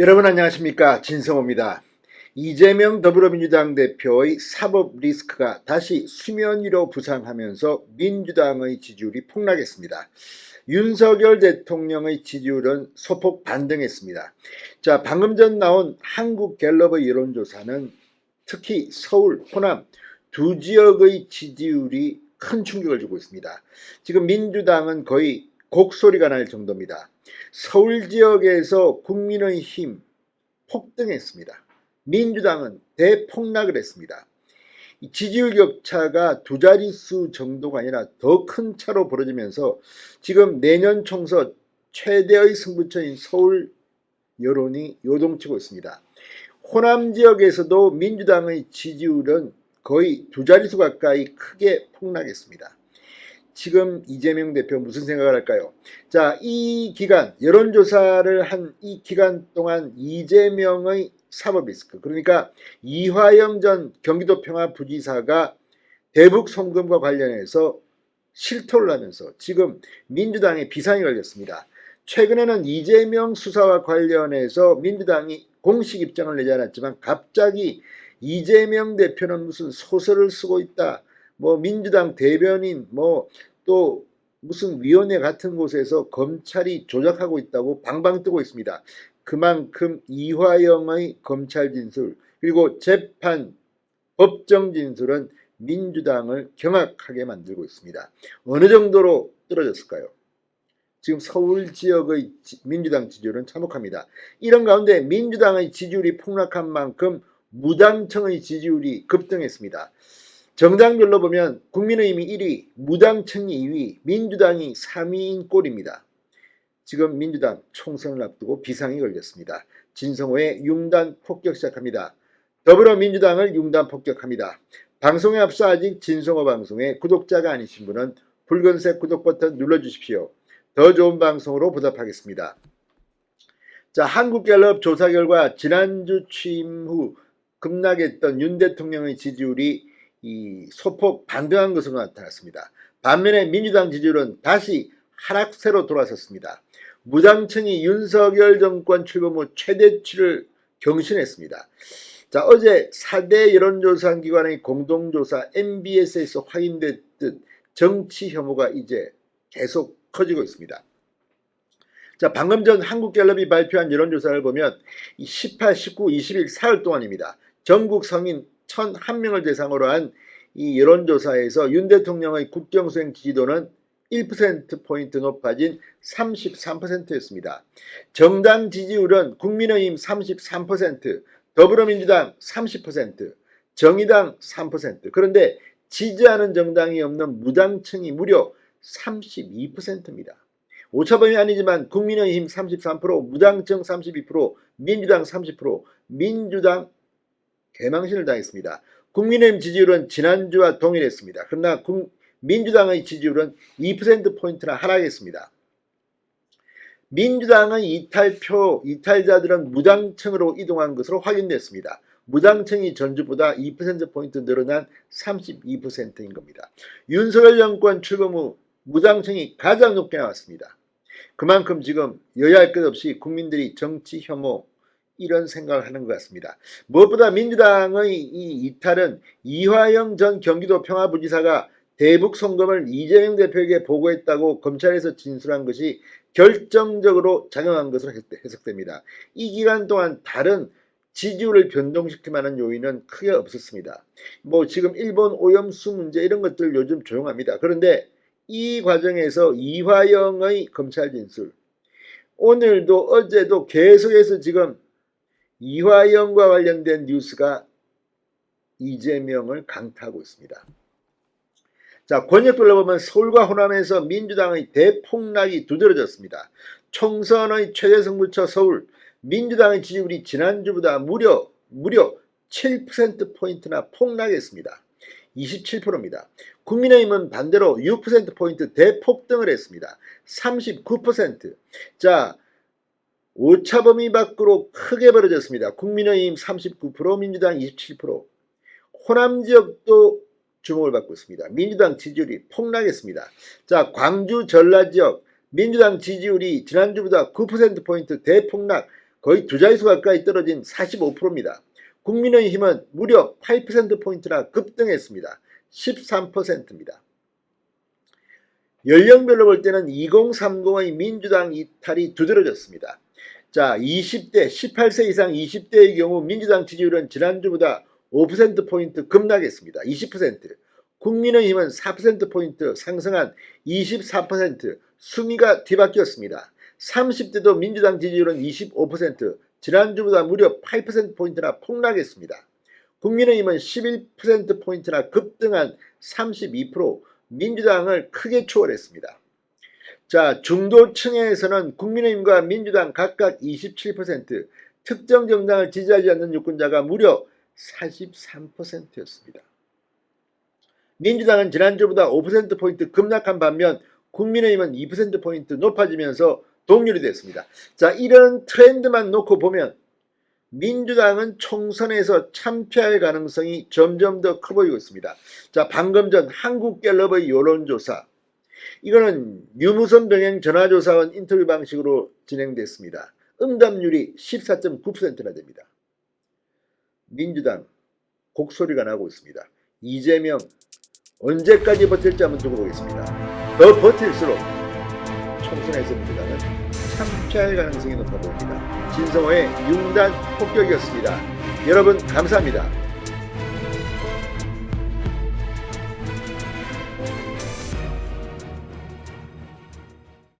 여러분 안녕하십니까, 진성호입니다. 이재명 더불어민주당 대표의 사법 리스크가 다시 수면 위로 부상하면서 민주당의 지지율이 폭락했습니다. 윤석열 대통령의 지지율은 소폭 반등했습니다. 자, 방금 전 나온 한국갤럽의 여론조사는 특히 서울, 호남 두 지역의 지지율이 큰 충격을 주고 있습니다. 지금 민주당은 거의 곡소리가 날 정도입니다. 서울 지역에서 국민의힘 폭등했습니다. 민주당은 대폭락을 했습니다. 지지율 격차가 두 자릿수 정도가 아니라 더 큰 차로 벌어지면서 지금 내년 총선 최대의 승부처인 서울 여론이 요동치고 있습니다. 호남 지역에서도 민주당의 지지율은 거의 두 자릿수 가까이 크게 폭락했습니다. 지금 이재명 대표 무슨 생각을 할까요? 자, 이 기간 여론조사를 한 이 기간 동안 이재명의 사법 리스크, 그러니까 이화영 전 경기도 평화부지사가 대북 송금과 관련해서 실토를 하면서 지금 민주당에 비상이 걸렸습니다. 최근에는 이재명 수사와 관련해서 민주당이 공식 입장을 내지 않았지만 갑자기 이재명 대표는 무슨 소설을 쓰고 있다, 민주당 대변인, 또 무슨 위원회 같은 곳에서 검찰이 조작하고 있다고 방방 뜨고 있습니다. 그만큼 이화영의 검찰 진술 그리고 재판 법정 진술은 민주당을 경악하게 만들고 있습니다. 어느 정도로 떨어졌을까요? 지금 서울 지역의 민주당 지지율은 참혹합니다. 이런 가운데 민주당의 지지율이 폭락한 만큼 무당청의 지지율이 급등했습니다. 정당별로 보면 국민의힘이 1위, 무당청이 2위, 민주당이 3위인 꼴입니다. 지금 민주당 총선을 앞두고 비상이 걸렸습니다. 진성호의 융단 폭격 시작합니다. 더불어민주당을 융단 폭격합니다. 방송에 앞서 아직 진성호 방송에 구독자가 아니신 분은 붉은색 구독 버튼 눌러주십시오. 더 좋은 방송으로 보답하겠습니다. 자, 한국갤럽 조사 결과 지난주 취임 후 급락했던 윤 대통령의 지지율이 소폭 반등한 것으로 나타났습니다. 반면에 민주당 지지율은 다시 하락세로 돌아섰습니다. 무당층이 윤석열 정권 출범 후 최대치를 경신했습니다. 자, 어제 4대 여론조사 기관의 공동조사 MBS에서 확인됐듯 정치 혐오가 이제 계속 커지고 있습니다. 자, 방금 전 한국갤럽이 발표한 여론조사를 보면 18, 19, 20일 4일 동안입니다. 전국 성인 1,001명을 대상으로 한 이 여론조사에서 윤 대통령의 국정수행 지지도는 1%포인트 높아진 33%였습니다. 정당 지지율은 국민의힘 33%, 더불어민주당 30%, 정의당 3%, 그런데 지지하는 정당이 없는 무당층이 무려 32%입니다. 오차범위 아니지만 국민의힘 33%, 무당층 32%, 민주당 30%, 민주당 개망신을 당했습니다. 국민의힘 지지율은 지난주와 동일했습니다. 그러나 민주당의 지지율은 2%포인트나 하락했습니다. 민주당의 이탈자들은 무당층으로 이동한 것으로 확인됐습니다. 무당층이 전주보다 2%포인트 늘어난 32%인 겁니다. 윤석열 정권 출범 후 무당층이 가장 높게 나왔습니다. 그만큼 지금 여야할 것 없이 국민들이 정치 혐오 이런 생각을 하는 것 같습니다. 무엇보다 민주당의 이 이탈은 이화영 전 경기도 평화부지사가 대북 송금을 이재명 대표에게 보고했다고 검찰에서 진술한 것이 결정적으로 작용한 것으로 해석됩니다. 이 기간 동안 다른 지지율을 변동시킬 만한 요인은 크게 없었습니다. 지금 일본 오염수 문제 이런 것들 요즘 조용합니다. 그런데 이 과정에서 이화영의 검찰 진술, 오늘도 어제도 계속해서 지금 이화영과 관련된 뉴스가 이재명을 강타하고 있습니다. 자, 권역별로 보면 서울과 호남에서 민주당의 대폭락이 두드러졌습니다. 총선의 최대 승부처 서울, 민주당의 지지율이 지난주보다 무려 7%포인트나 폭락했습니다. 27%입니다. 국민의힘은 반대로 6%포인트 대폭등을 했습니다. 39%. 자, 오차범위 밖으로 크게 벌어졌습니다. 국민의힘 39%, 민주당 27%. 호남 지역도 주목을 받고 있습니다. 민주당 지지율이 폭락했습니다. 자, 광주 전라 지역 민주당 지지율이 지난주보다 9%포인트 대폭락, 거의 두 자릿수 가까이 떨어진 45%입니다. 국민의힘은 무려 8%포인트나 급등했습니다. 13%입니다. 연령별로 볼 때는 2030의 민주당 이탈이 두드러졌습니다. 자, 20대, 18세 이상 20대의 경우 민주당 지지율은 지난주보다 5%포인트 급락했습니다. 20%. 국민의힘은 4%포인트 상승한 24%, 순위가 뒤바뀌었습니다. 30대도 민주당 지지율은 25%, 지난주보다 무려 8%포인트나 폭락했습니다. 국민의힘은 11%포인트나 급등한 32%, 민주당을 크게 초월했습니다. 자, 중도층에서는 국민의힘과 민주당 각각 27%, 특정 정당을 지지하지 않는 유권자가 무려 43%였습니다. 민주당은 지난주보다 5%포인트 급락한 반면 국민의힘은 2%포인트 높아지면서 동률이 됐습니다. 자, 이런 트렌드만 놓고 보면 민주당은 총선에서 참패할 가능성이 점점 더 커 보이고 있습니다. 자, 방금 전 한국갤럽의 여론조사, 이거는 유무선 병행 전화조사원 인터뷰 방식으로 진행됐습니다. 응답률이 14.9%나 됩니다. 민주당 곡소리가 나고 있습니다. 이재명 언제까지 버틸지 한번 두고 보겠습니다. 더 버틸수록 총선에서 민주당은 참패할 가능성이 높아 보입니다. 진성호의 융단 폭격이었습니다. 여러분 감사합니다.